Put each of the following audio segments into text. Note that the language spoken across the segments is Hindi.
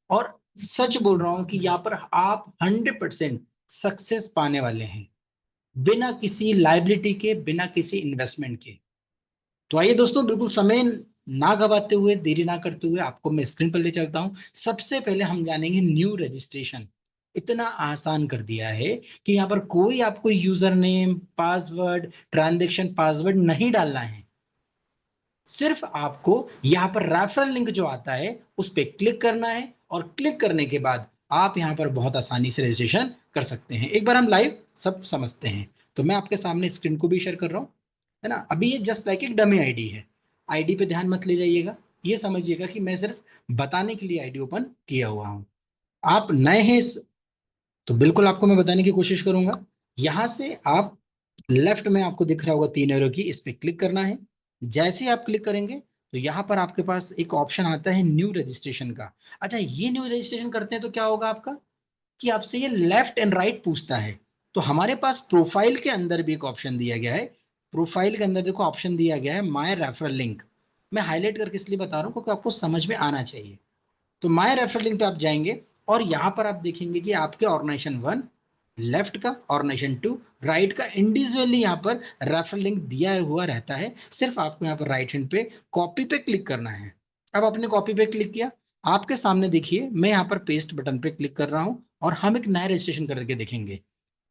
और सच बोल रहा हूं कि यहाँ पर आप 100% सक्सेस पाने वाले हैं, बिना किसी लाइबिलिटी के, बिना किसी इन्वेस्टमेंट के। तो आइए दोस्तों, बिल्कुल समय ना गवाते हुए, देरी ना करते हुए आपको मैं स्क्रीन पर ले चलता हूं। सबसे पहले हम जानेंगे न्यू रजिस्ट्रेशन। इतना आसान कर दिया है कि यहाँ पर कोई आपको user name, password, transaction password नहीं डालना है। सिर्फ आपको यहाँ पर रेफरल लिंक जो आता है उस पर क्लिक करना है, और क्लिक करने के बाद आप यहाँ पर बहुत आसानी से रजिस्ट्रेशन कर सकते हैं। एक बार हम लाइव सब समझते हैं। तो मैं आपके सामने स्क्रीन को भी शेयर कर रहा हूँ, है ना। अभी ये जस्ट लाइक एक डमी आईडी है। आईडी पे ध्यान मत ले जाइएगा, ये समझिएगा कि मैं सिर्फ बताने के लिए आईडी ओपन किया हुआ हूँ। आप नए हैं तो बिल्कुल आपको मैं बताने की कोशिश करूंगा। यहां से आप लेफ्ट में आपको दिख रहा होगा 3 एरो की, इस पे क्लिक करना है। जैसे ही आप क्लिक करेंगे तो यहाँ पर आपके पास एक ऑप्शन आता है न्यू रजिस्ट्रेशन का। अच्छा, ये न्यू रजिस्ट्रेशन करते हैं तो क्या होगा आपका, कि आपसे ये लेफ्ट एंड राइट पूछता है। तो हमारे पास प्रोफाइल के अंदर भी एक ऑप्शन दिया गया है। प्रोफाइल के अंदर देखो ऑप्शन दिया गया है माय रेफरल लिंक। मैं हाईलाइट करके इसलिए बता रहा हूँ क्योंकि आपको समझ में आना चाहिए। तो माय रेफरल लिंक पे आप जाएंगे और यहाँ पर आप देखेंगे कि आपके ऑर्गेनाइजेशन 1 लेफ्ट का, ऑर्गेनाइजेशन 2 राइट का, इंडिविजुअली यहाँ पर रेफरल लिंक दिया हुआ रहता है। सिर्फ आपको यहाँ पर राइट हैंड पे कॉपी पे क्लिक करना है। अब आपने कॉपी पे क्लिक किया, आपके सामने देखिए मैं यहाँ पर पेस्ट बटन पे क्लिक कर रहा हूँ और हम एक नया रजिस्ट्रेशन करके देखेंगे।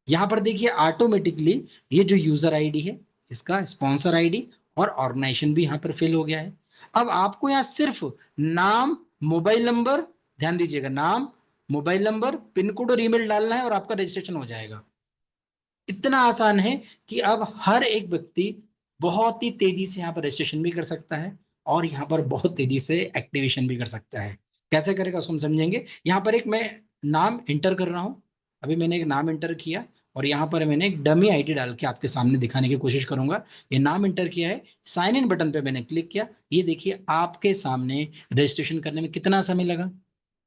यहाँ पर देखिए ऑटोमेटिकली ये जो यूजर आईडी है, इसका स्पॉन्सर आईडी और ऑर्गेनाइजेशन भी यहाँ पर फिल हो गया है। अब आपको यहाँ सिर्फ नाम, मोबाइल नंबर, ध्यान दीजिएगा, नाम, मोबाइल नंबर, पिन कोड और ईमेल डालना है और आपका रजिस्ट्रेशन हो जाएगा। इतना आसान है कि अब हर एक व्यक्ति बहुत ही तेजी से यहाँ पर रजिस्ट्रेशन भी कर सकता है और यहाँ पर बहुत तेजी से एक्टिवेशन भी कर सकता है। कैसे करेगा उसको हम समझेंगे। यहाँ पर एक मैं नाम इंटर कर रहा हूं। अभी मैंने एक नाम इंटर किया और यहाँ पर मैंने एक डमी आईडी डाल के आपके सामने दिखाने की कोशिश करूंगा। ये नाम इंटर किया है, साइन इन बटन पे मैंने क्लिक किया। ये देखिए आपके सामने रजिस्ट्रेशन करने में कितना समय लगा,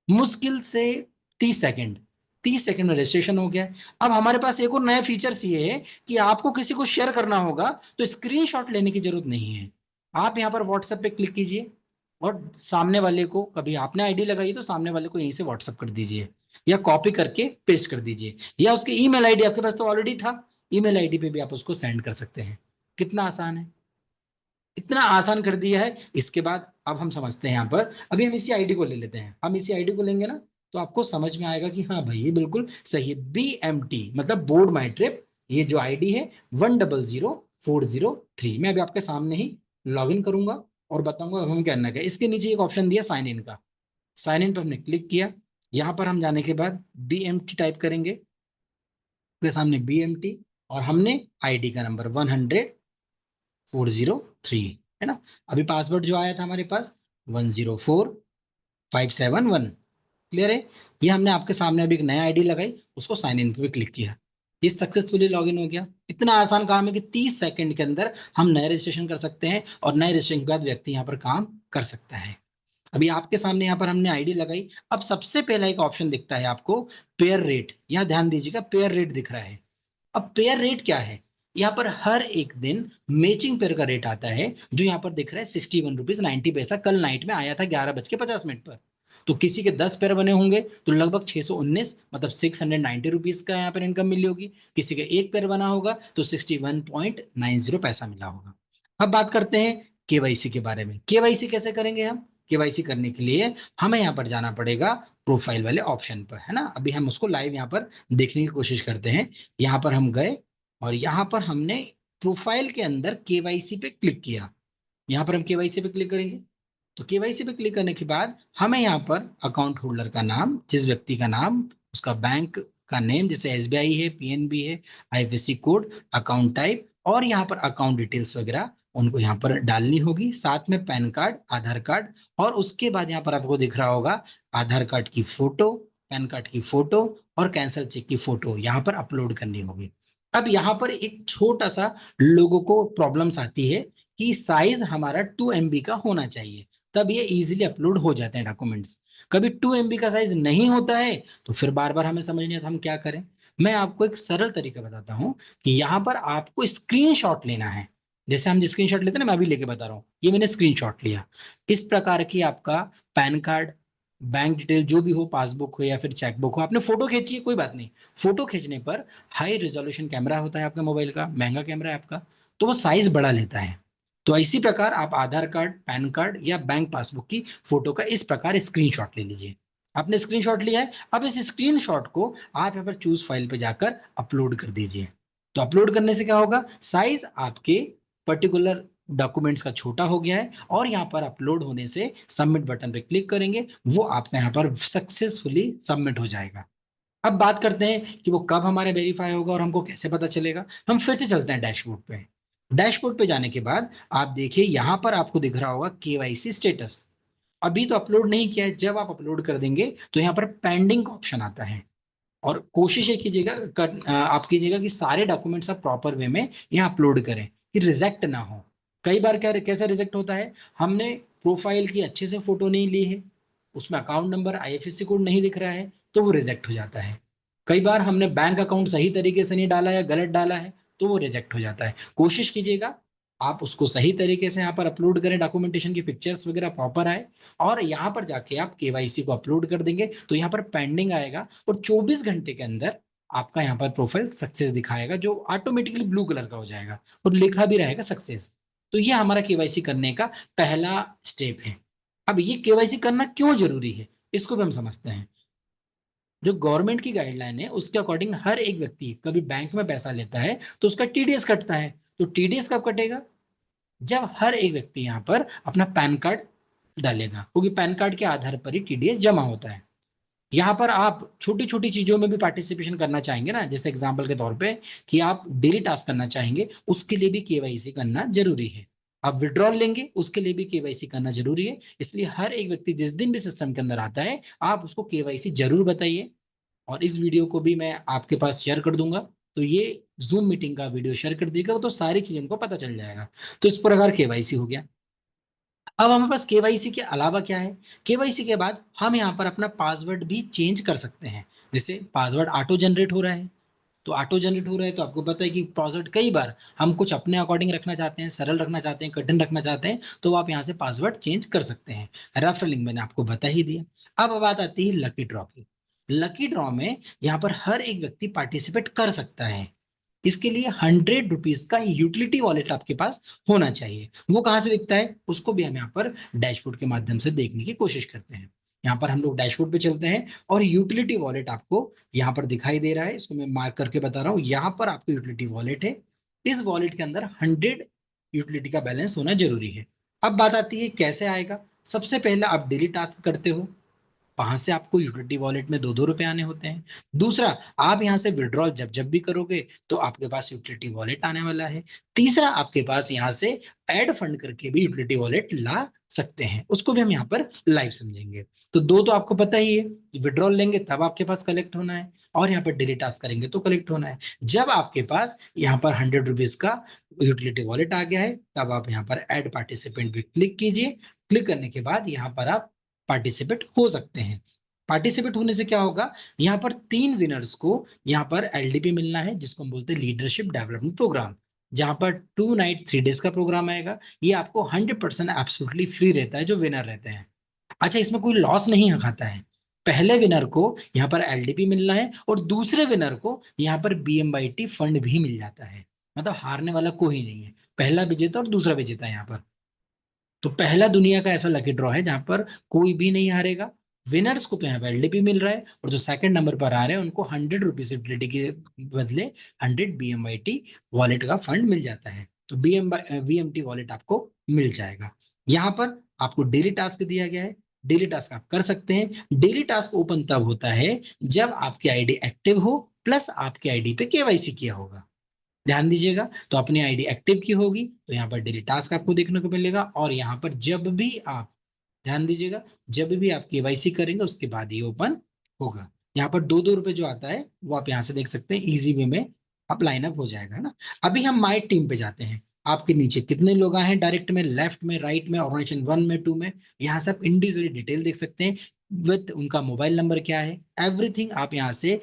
मुश्किल से 30 सेकंड। 30 सेकंड में रजिस्ट्रेशन हो गया है। अब हमारे पास एक और नया फीचर्स ये है कि आपको किसी को शेयर करना होगा तो स्क्रीनशॉट लेने की जरूरत नहीं है। आप यहाँ पर व्हाट्सएप पे क्लिक कीजिए और सामने वाले को, कभी आपने आईडी लगाई तो सामने वाले को यहीं से व्हाट्सएप कर दीजिए या कॉपी करके पेस्ट कर दीजिए, या उसकी ईमेल आईडी आपके पास तो ऑलरेडी था, ईमेल आईडी पे भी आप उसको सेंड कर सकते हैं। कितना आसान है, इतना आसान कर दिया है। इसके बाद अब हम समझते हैं यहाँ पर, अभी हम इसी आईडी को ले लेते हैं। हम इसी आईडी को लेंगे ना तो आपको समझ में आएगा कि हाँ भाई ये बिल्कुल सही है। BMT मतलब बोर्ड माई ट्रिप, ये जो आईडी है 100403। मैं अभी आपके सामने ही लॉग इन करूंगा और बताऊंगा हमें क्या करना है। इसके नीचे एक ऑप्शन दिया साइन इन का, साइन इन पर हमने क्लिक किया। यहाँ पर हम जाने के बाद BMT टाइप करेंगे के सामने BMT, और हमने आईडी का नंबर 100403, है ना। अभी पासवर्ड जो आया था हमारे पास 104571। क्लियर है। ये हमने आपके सामने अभी एक नया आईडी लगाई, उसको साइन इन पे क्लिक किया, ये सक्सेसफुली लॉगिन हो गया। इतना आसान काम है कि 30 सेकंड के अंदर हम नए रजिस्ट्रेशन कर सकते हैं और नए रजिस्ट्रेशन के बाद व्यक्ति यहाँ पर काम कर सकता है। अभी आपके सामने यहाँ पर हमने आईडी लगाई। अब सबसे पहला एक ऑप्शन दिखता है आपको, पेयर रेट। यहाँ ध्यान दीजिएगा, पेयर रेट दिख रहा है। अब पेयर रेट क्या है, यहाँ पर हर एक दिन मैचिंग पेयर का रेट आता है, जो यहाँ पर दिख रहा है 61 रुपीज 90 पैसा। कल नाइट में आया था 11:50 पर। तो किसी के 10 पेयर बने होंगे तो लगभग 619 मतलब 690 रुपीज का यहाँ पर इनकम मिली होगी। किसी का एक पेयर बना होगा तो 61.90 पैसा मिला होगा। अब बात करते हैं केवाईसी के बारे में। केवाईसी कैसे करेंगे हम। केवाईसी करने के लिए हमें यहाँ पर जाना पड़ेगा प्रोफाइल वाले ऑप्शन पर, है ना। अभी हम उसको लाइव यहाँ पर देखने की कोशिश करते हैं। यहाँ पर हम गए और यहाँ पर हमने प्रोफाइल के अंदर केवाईसी पे क्लिक किया। यहाँ पर हम केवाईसी पे क्लिक करेंगे तो केवाईसी पे क्लिक करने के बाद हमें यहाँ पर अकाउंट होल्डर का नाम, जिस व्यक्ति का नाम, उसका बैंक का नेम, जैसे SBI है, PNB है, IFSC कोड, अकाउंट टाइप और यहाँ पर अकाउंट डिटेल्स वगैरह उनको यहाँ पर डालनी होगी। साथ में पैन कार्ड, आधार कार्ड, और उसके बाद यहाँ पर आपको दिख रहा होगा आधार कार्ड की फोटो, पैन कार्ड की फोटो और कैंसल चेक की फोटो यहाँ पर अपलोड करनी होगी। अब यहाँ पर एक छोटा सा लोगों को प्रॉब्लम्स आती है कि साइज हमारा 2 MB का होना चाहिए, तब ये इजीली अपलोड हो जाते हैं डॉक्यूमेंट्स। कभी 2 MB का साइज नहीं होता है तो फिर बार बार हमें समझ नहीं आता हम क्या करें। मैं आपको एक सरल तरीका बताता हूं कि यहाँ पर आपको स्क्रीनशॉट लेना है। जैसे हम स्क्रीनशॉट लेते हैं ना, मैं अभी लेके बता रहा हूँ, ये मैंने स्क्रीनशॉट लिया। इस प्रकार की आपका पैन कार्ड, बैंक डिटेल जो भी हो, पासबुक हो या फिर चेकबुक हो, आपने फोटो खींची है, कोई बात नहीं। फोटो खींचने पर हाई रेजोल्यूशन कैमरा होता है आपके मोबाइल का, महंगा कैमरा है आपका, तो वो साइज बड़ा लेता है। तो इसी प्रकार आप आधार कार्ड, पैन कार्ड या बैंक पासबुक की फोटो का इस प्रकार स्क्रीनशॉट ले लीजिए। आपने स्क्रीनशॉट लिया है, अब इस स्क्रीनशॉट को आप यहाँ पर चूज फाइल पे जाकर अपलोड कर दीजिए। तो अपलोड करने से क्या होगा, साइज आपके पर्टिकुलर डॉक्यूमेंट्स का छोटा हो गया है, और यहाँ पर अपलोड होने से सबमिट बटन पे क्लिक करेंगे, वो आपका यहाँ पर सक्सेसफुली सबमिट हो जाएगा। अब बात करते हैं कि वो कब हमारे वेरीफाई होगा और हमको कैसे पता चलेगा। हम फिर से चलते हैं डैशबोर्ड पे। डैशबोर्ड पे जाने के बाद आप देखिए यहाँ पर आपको दिख रहा होगा केवाईसी स्टेटस। अभी तो अपलोड नहीं किया है, जब आप अपलोड कर देंगे तो यहाँ पर पेंडिंग का ऑप्शन आता है। और कोशिश ये कीजिएगा आप कीजिएगा कि सारे डॉक्यूमेंट्स आप प्रॉपर वे में यहाँ अपलोड करें कि रिजेक्ट ना हो। कई बार क्या कैसे रिजेक्ट होता है, हमने प्रोफाइल की अच्छे से फोटो नहीं ली है, उसमें अकाउंट नंबर आईएफएससी कोड नहीं दिख रहा है, तो वो रिजेक्ट हो जाता है। कई बार हमने बैंक अकाउंट सही तरीके से नहीं डाला या गलत डाला है, तो वो रिजेक्ट हो जाता है। कोशिश कीजिएगा आप उसको सही तरीके से यहाँ पर अपलोड करें, डॉक्यूमेंटेशन की पिक्चर्स वगैरह प्रॉपर आए, और यहाँ पर जाके आप केवाईसी को अपलोड कर देंगे तो यहाँ पर पेंडिंग आएगा, और 24 घंटे के अंदर आपका यहाँ पर प्रोफाइल सक्सेस दिखाएगा, जो ऑटोमेटिकली ब्लू कलर का हो जाएगा और लिखा भी रहेगा सक्सेस। तो ये हमारा केवाईसी करने का पहला स्टेप है। अब ये केवाईसी करना क्यों जरूरी है, इसको भी हम समझते हैं। जो गवर्नमेंट की गाइडलाइन है उसके अकॉर्डिंग हर एक व्यक्ति कभी बैंक में पैसा लेता है तो उसका टीडीएस कटता है। तो टीडीएस कब कटेगा, जब हर एक व्यक्ति यहाँ पर अपना पैन कार्ड डालेगा, क्योंकि पैन कार्ड के आधार पर ही टीडीएस जमा होता है। यहाँ पर आप छोटी छोटी चीजों में भी पार्टिसिपेशन करना चाहेंगे ना, जैसे एग्जांपल के तौर पे कि आप डेली टास्क करना चाहेंगे, उसके लिए भी केवाईसी करना जरूरी है। आप विड्रॉल लेंगे, उसके लिए भी केवाईसी करना जरूरी है। इसलिए हर एक व्यक्ति जिस दिन भी सिस्टम के अंदर आता है, आप उसको केवाईसी जरूर बताइए। और इस वीडियो को भी मैं आपके पास शेयर कर दूंगा, तो ये जूम मीटिंग का वीडियो शेयर कर दीजिएगा, तो सारी चीजें उनको पता चल जाएगा। तो इस प्रकार केवाईसी हो गया। अब हमारे पास केवाईसी के अलावा क्या है, केवाईसी के बाद हम यहाँ पर अपना पासवर्ड भी चेंज कर सकते हैं। जैसे पासवर्ड ऑटो जनरेट हो रहा है, तो ऑटो जनरेट हो रहा है, तो आपको पता है कि पासवर्ड कई बार हम कुछ अपने अकॉर्डिंग रखना चाहते हैं, सरल रखना चाहते हैं, कठिन रखना चाहते हैं, तो आप यहाँ से पासवर्ड चेंज कर सकते हैं। रेफर लिंक मैंने आपको बता ही दिया। अब बात आती है लकी ड्रॉ की। लकी ड्रॉ में यहाँ पर हर एक व्यक्ति पार्टिसिपेट कर सकता है। इसके लिए 100 रुपीज का यूटिलिटी वॉलेट आपके पास होना चाहिए। वो कहाँ से दिखता है, उसको भी हम यहाँ पर डैशबोर्ड के माध्यम से देखने की कोशिश करते हैं। यहाँ पर हम लोग डैशबोर्ड पे चलते हैं, और यूटिलिटी वॉलेट आपको यहाँ पर दिखाई दे रहा है, इसको मैं मार्क करके बता रहा हूँ। यहाँ पर आपको यूटिलिटी वॉलेट है, इस वॉलेट के अंदर 100 यूटिलिटी का बैलेंस होना जरूरी है। अब बात आती है कैसे आएगा। सबसे पहले आप डेली टास्क करते हो, वहां से आपको यूटिलिटी वॉलेट में 2-2 रुपए आने होते हैं। दूसरा, आप यहाँ से विड्रॉल जब जब भी करोगे तो आपके पास यूटिलिटी वॉलेट आने वाला है। तीसरा, आपके पास यहाँ से ऐड फंड करके भी यूटिलिटी वॉलेट ला सकते हैं, उसको भी हम यहाँ पर लाइव समझेंगे। तो दो तो आपको पता ही है, विड्रॉल लेंगे तब आपके पास कलेक्ट होना है, और यहाँ पर डेली टास्क करेंगे तो कलेक्ट होना है। जब आपके पास यहाँ पर 100 रुपीज का यूटिलिटी वॉलेट आ गया है, तब आप यहाँ पर ऐड पार्टिसिपेंट भी क्लिक कीजिए। क्लिक करने के बाद यहाँ पर आप पार्टिसिपेट हो सकते हैं। पार्टिसिपेट होने से क्या होगा, यहाँ पर 3 विनर्स को यहाँ पर एलडीपी मिलना है, जिसको हम बोलते हैं लीडरशिप डेवलपमेंट प्रोग्राम, जहां पर 2 नाइट 3 डेज का प्रोग्राम आएगा। ये आपको 100% एब्सोल्युटली फ्री रहता है, जो विनर रहते हैं। अच्छा, इसमें कोई लॉस नहीं खाता है। पहले विनर को यहाँ पर एलडीपी मिलना है, और दूसरे विनर को यहाँ पर बीएमवाईटी फंड भी मिल जाता है। मतलब हारने वाला कोई नहीं है, पहला विजेता और दूसरा विजेता यहाँ पर। तो पहला दुनिया का ऐसा लकी ड्रॉ है जहां पर कोई भी नहीं हारेगा। विनर्स को तो यहाँ पे एलडीपी मिल रहा है, और जो सेकंड नंबर पर आ रहे हैं उनको 100 रुपीज यूटिलिटी के बदले 100 बीएमवाईटी वॉलेट का फंड मिल जाता है। तो वीएमटी वॉलेट आपको मिल जाएगा। यहाँ पर आपको डेली टास्क दिया गया है, डेली टास्क आप कर सकते हैं। डेली टास्क ओपन तब होता है जब आपकी आईडी एक्टिव हो, प्लस आपकी आईडी पे केवाईसी किया होगा। ध्यान दीजिएगा, तो अपनी आईडी एक्टिव की होगी तो यहाँ पर डेली टास्क आपको देखने को मिलेगा, और यहाँ पर जब भी आप, ध्यान दीजिएगा, जब भी आप केवाईसी करेंगे उसके बाद ही ओपन होगा। यहाँ पर 2-2 रुपए जो आता है वो आप यहाँ से देख सकते हैं, इजी वे में आप लाइन अप हो जाएगा ना। अभी हम माई टीम पे जाते हैं। आपके नीचे कितने लोग आए हैं, डायरेक्ट में, लेफ्ट में, राइट में, ऑर्गेनाइजेशन 1 में, 2 में, यहाँ से आप इंडिविजुअली डिटेल देख सकते हैं। विद उनका मोबाइल नंबर क्या है, एवरीथिंग आप यहाँ से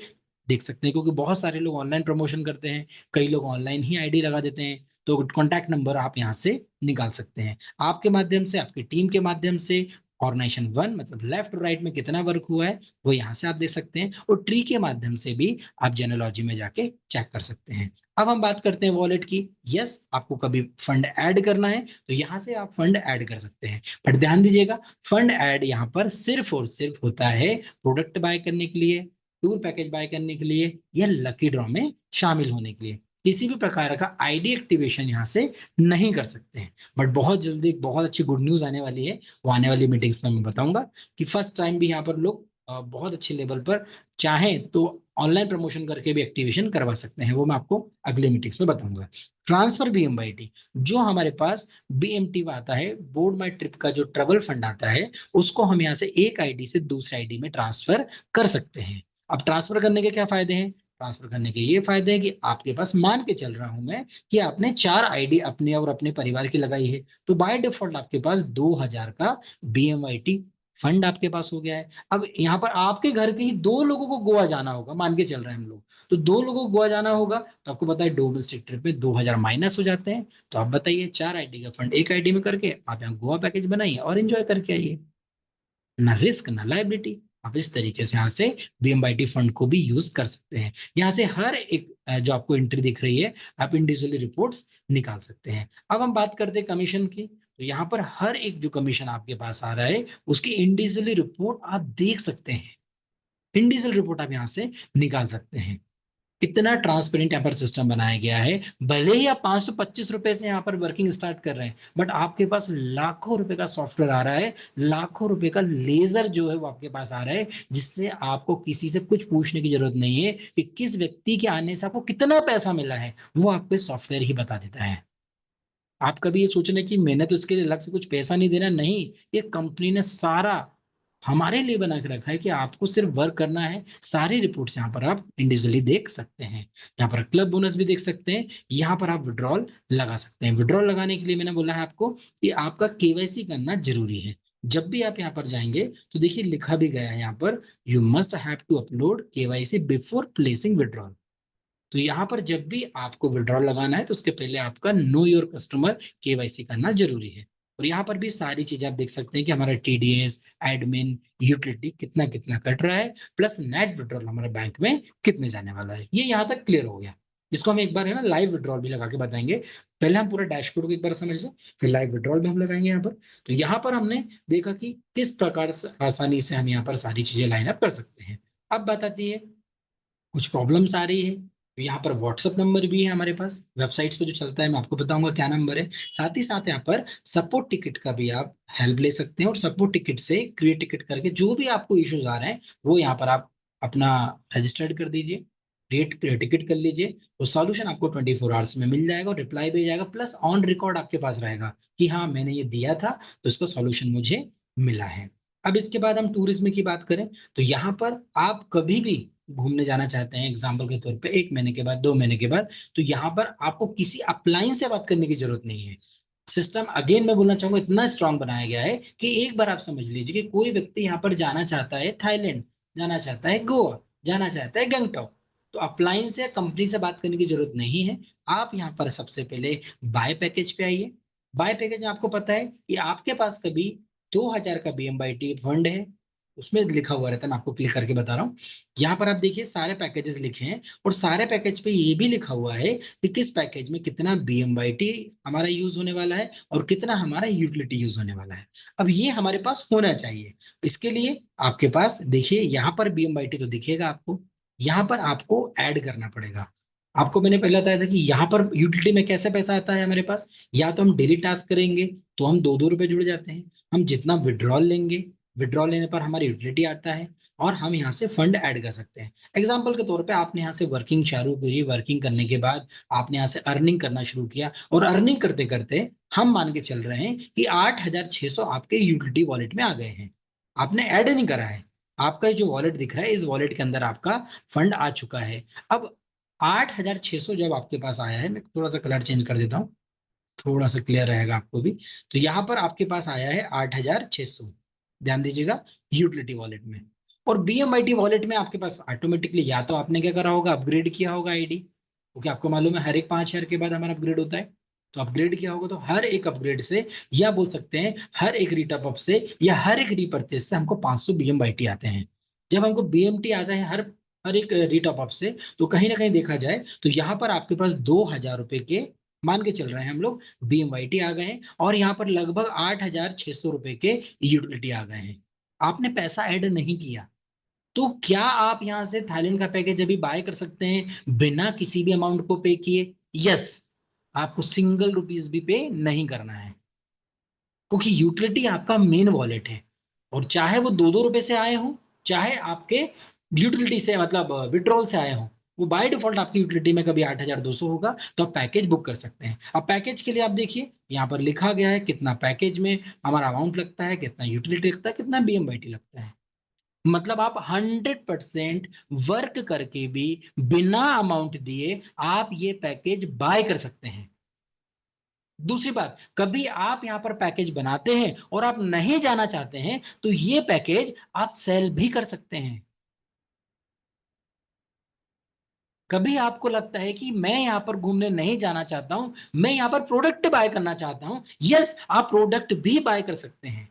देख सकते हैं, क्योंकि बहुत सारे लोग ऑनलाइन प्रमोशन करते हैं, कई लोग ऑनलाइन ही आईडी लगा देते हैं। तो कॉन्टैक्ट नंबर आप यहाँ से निकाल सकते हैं। आपके माध्यम से, आपकी टीम के माध्यम से ऑर्गेनाइजेशन 1 मतलब लेफ्ट और राइट में कितना वर्क हुआ है वो यहाँ से आप देख सकते हैं, और ट्री के माध्यम से भी आप जेनेलॉजी में जाके चेक कर सकते हैं। अब हम बात करते हैं वॉलेट की। यस, आपको कभी फंड ऐड करना है तो यहाँ से आप फंड ऐड कर सकते हैं, बट ध्यान दीजिएगा फंड ऐड यहाँ पर सिर्फ और सिर्फ होता है प्रोडक्ट बाय करने के लिए, टूर पैकेज बाय करने के लिए, या लकी ड्रॉ में शामिल होने के लिए। किसी भी प्रकार का आईडी एक्टिवेशन यहाँ से नहीं कर सकते हैं। बट बहुत जल्दी बहुत अच्छी गुड न्यूज आने वाली है, वो आने वाली मीटिंग्स में मैं बताऊंगा कि फर्स्ट टाइम भी यहाँ पर लोग बहुत अच्छे लेवल पर चाहें तो ऑनलाइन प्रमोशन करके भी एक्टिवेशन करवा सकते हैं, वो मैं आपको अगले मीटिंग्स में बताऊंगा। ट्रांसफर बीएमवाईटी, जो हमारे पास बीएमटी आता है, बोर्ड माई ट्रिप का जो ट्रेवल फंड आता है, उसको हम यहाँ से एक आईडी से दूसरे आईडी में ट्रांसफर कर सकते हैं। अब ट्रांसफर करने के क्या फायदे हैं? ट्रांसफर करने के ये फायदे हैं कि आपके पास, मान के चल रहा हूं मैं कि आपने 4 आईडी अपने और अपने परिवार की लगाई है, तो बाय डिफॉल्ट आपके पास 2000 का बीएमवाईटी फंड आपके पास हो गया है। अब यहाँ पर आपके घर के ही 2 लोगों को गोवा जाना होगा, मान के चल रहे हैं हम लोग, तो 2 लोगों को गोवा जाना होगा, तो आपको पता है डोमेस्टिक ट्रिप में 2000 माइनस हो जाते हैं। तो आप बताइए 4 आईडी का फंड एक आईडी में करके आप यहाँ गोवा पैकेज बनाइए और एंजॉय करके आइए, ना रिस्क ना लाइबिलिटी। आप इस तरीके से यहाँ से बीएमवाईटी फंड को भी यूज कर सकते हैं। यहाँ से हर एक जो आपको एंट्री दिख रही है, आप इंडिविजुअली रिपोर्ट्स निकाल सकते हैं। अब हम बात करते हैं कमीशन की, तो यहाँ पर हर एक जो कमीशन आपके पास आ रहा है उसकी इंडिविजुअली रिपोर्ट आप देख सकते हैं, इंडिविजुअल रिपोर्ट आप यहाँ से निकाल सकते हैं। इतना ट्रांसपेरेंट यहाँ पर सिस्टम बनाया गया है। भले ही आप 525 रुपए से यहाँ पर वर्किंग स्टार्ट कर रहे हैं, बट आपके पास लाखों रुपए का सॉफ्टवेयर आ रहा है, लाखों रुपए का लेजर जो है वो आपके पास आ रहा है, जिससे आपको किसी से कुछ पूछने की जरूरत नहीं है कि किस व्यक्ति के आने से आपको कितना पैसा मिला है, वो आपको सॉफ्टवेयर ही बता देता है। आप कभी ये सोचना कि मैंने तो इसके लिए अलग से कुछ पैसा नहीं देना, नहीं, ये कंपनी ने सारा हमारे लिए बना के रखा है कि आपको सिर्फ वर्क करना है। सारी रिपोर्ट्स यहाँ पर आप इंडिविजुअली देख सकते हैं, यहाँ पर क्लब बोनस भी देख सकते हैं, यहाँ पर आप विड्रॉल लगा सकते हैं। विड्रॉल लगाने के लिए मैंने बोला है आपको कि आपका केवाईसी करना जरूरी है। जब भी आप यहाँ पर जाएंगे तो देखिए लिखा भी गया है यहाँ पर, you must have to upload KYC before placing withdrawal. तो यहाँ पर जब भी आपको विड्रॉल लगाना है तो उसके पहले आपका नो योर कस्टमर केवाईसी करना जरूरी है। और यहाँ पर भी सारी चीजें आप देख सकते हैं कि हमारा टीडीएस, एडमिन, यूटिलिटी कितना कितना कट रहा है, प्लस नेट विड्रॉल हमारे बैंक में कितने जाने वाला है, ये यहाँ तक क्लियर हो गया। इसको हम एक बार है ना लाइव विड्रॉल भी लगा के बताएंगे। पहले हम पूरा डैशबोर्ड को एक बार समझ लें, फिर लाइव विड्रॉल भी हम लगाएंगे यहाँ पर। तो यहाँ पर हमने देखा कि किस प्रकार से आसानी से हम यहाँ पर सारी चीजें लाइन अप कर सकते हैं। अब बात आती है कुछ प्रॉब्लम्स आ रही है, तो यहाँ पर व्हाट्सअप नंबर भी है हमारे पास, वेबसाइट्स पे जो चलता है मैं आपको बताऊंगा क्या नंबर है। साथ ही साथ यहाँ पर सपोर्ट टिकट का भी आप हेल्प ले सकते हैं, और सपोर्ट टिकट से क्रिएट टिकट करके जो भी आपको इश्यूज आ रहे हैं वो यहाँ पर आप अपना रजिस्टर्ड कर दीजिए, क्रिएट टिकट कर लीजिए, तो सॉल्यूशन आपको 24 आवर्स में मिल जाएगा और रिप्लाई भी जाएगा, प्लस ऑन रिकॉर्ड आपके पास रहेगा कि हाँ मैंने ये दिया था तो इसका सॉल्यूशन मुझे मिला है। अब इसके बाद हम टूरिज्म की बात करें, तो यहाँ पर आप कभी भी घूमने जाना चाहते हैं, एग्जाम्पल के तौर पे 1 महीने के बाद, 2 महीने के बाद, तो यहाँ पर आपको किसी अपलाइन से बात करने की जरूरत नहीं है। सिस्टम अगेन मैं बोलना चाहूंगा इतना स्ट्रांग बनाया गया है कि एक बार आप समझ लीजिए कि कोई व्यक्ति यहाँ पर जाना चाहता है थाईलैंड, जाना चाहता है गोवा, जाना चाहता है गंगटोक, तो अपलाइन से कंपनी से बात करने की जरूरत नहीं है। आप यहाँ पर सबसे पहले बाय पैकेज पे आइए। बाय पैकेज में आपको पता है कि आपके पास कभी 2000 का बीएमवाईटी फंड है, उसमें लिखा हुआ रहता है, मैं आपको क्लिक करके बता रहा हूँ। यहाँ पर आप देखिए सारे पैकेजेस लिखे हैं, और सारे पैकेज पे ये भी लिखा हुआ है कि किस पैकेज में कितना बीएमवाईटी हमारा यूज होने वाला है और कितना हमारा यूटिलिटी यूज होने वाला है। अब ये हमारे पास होना चाहिए। इसके लिए आपके पास देखिए यहाँ पर बीएमवाईटी तो दिखेगा आपको, यहाँ पर आपको ऐड करना पड़ेगा। आपको मैंने पहले बताया था कि यहाँ पर यूटिलिटी में कैसे पैसा आता है हमारे पास, या तो हम डेली टास्क करेंगे तो हम 2-2 रुपए जुड़ जाते हैं, हम जितना विड्रॉल लेंगे, विड्रॉल लेने पर हमारी यूटिलिटी आता है, और हम यहाँ से फंड ऐड कर सकते हैं। एग्जाम्पल के तौर पे आपने यहाँ से वर्किंग चालू करी, वर्किंग करने के बाद आपने यहाँ से अर्निंग करना शुरू किया, और अर्निंग करते करते हम मान के चल रहे हैं कि 8600 आपके यूटिलिटी वॉलेट में आ गए हैं। आपने ऐड नहीं करा है, आपका जो वॉलेट दिख रहा है इस वॉलेट के अंदर आपका फंड आ चुका है। अब 8600 जब आपके पास आया है, मैं थोड़ा सा कलर चेंज कर देता हूँ, थोड़ा सा क्लियर रहेगा आपको भी। तो यहाँ पर आपके पास आया है 8600, ध्यान दीजिएगा, यूटिलिटी वॉलेट में। और बीएमआईटी वॉलेट में आपके पास ऑटोमेटिकली या तो आपने क्या करा होगा, अपग्रेड किया होगा आईडी, क्योंकि आपको मालूम है हर एक 5000 के बाद हमारा अपग्रेड होता है। तो अपग्रेड क्या होगा, तो हर एक अपग्रेड से, या बोल सकते हैं हर एक रीटॉप अप से या हर एक रीपरचेज से हमको 500 BMYT आते हैं। जब हमको BMT आता है हर हर एक रीटॉप अप से, तो कहीं ना कहीं देखा जाए तो यहाँ पर आपके पास 2000 रुपए के मान के चल रहे हैं हम लोग BMYT आ गए हैं, और यहाँ पर लगभग 8600 रुपए के यूटिलिटी आ गए हैं। आपने पैसा ऐड नहीं किया, तो क्या आप यहां से थाईलैंड का पैकेज अभी बाय कर सकते हैं बिना किसी भी अमाउंट को पे किए? यस, आपको सिंगल रुपीस भी पे नहीं करना है, क्योंकि यूटिलिटी आपका मेन वॉलेट है। और चाहे वो 2-2 रुपए से आए हो, चाहे आपके यूटिलिटी से मतलब विड्रॉल से आए हो, वो बाय डिफॉल्ट आपकी यूटिलिटी में कभी 8200 होगा, तो आप पैकेज बुक कर सकते हैं। अब पैकेज के लिए आप देखिए यहाँ पर लिखा गया है कितना पैकेज में हमारा अमाउंट लगता है, कितना यूटिलिटी लगता है, कितना BMYT लगता है। मतलब आप 100% वर्क करके भी बिना अमाउंट दिए आप ये पैकेज बाय कर सकते हैं। दूसरी बात, कभी आप यहां पर पैकेज बनाते हैं और आप नहीं जाना चाहते हैं, तो ये पैकेज आप सेल भी कर सकते हैं। कभी आपको लगता है कि मैं यहां पर घूमने नहीं जाना चाहता हूं, मैं यहां पर प्रोडक्ट बाय करना चाहता हूं, यस, आप प्रोडक्ट भी बाय कर सकते हैं।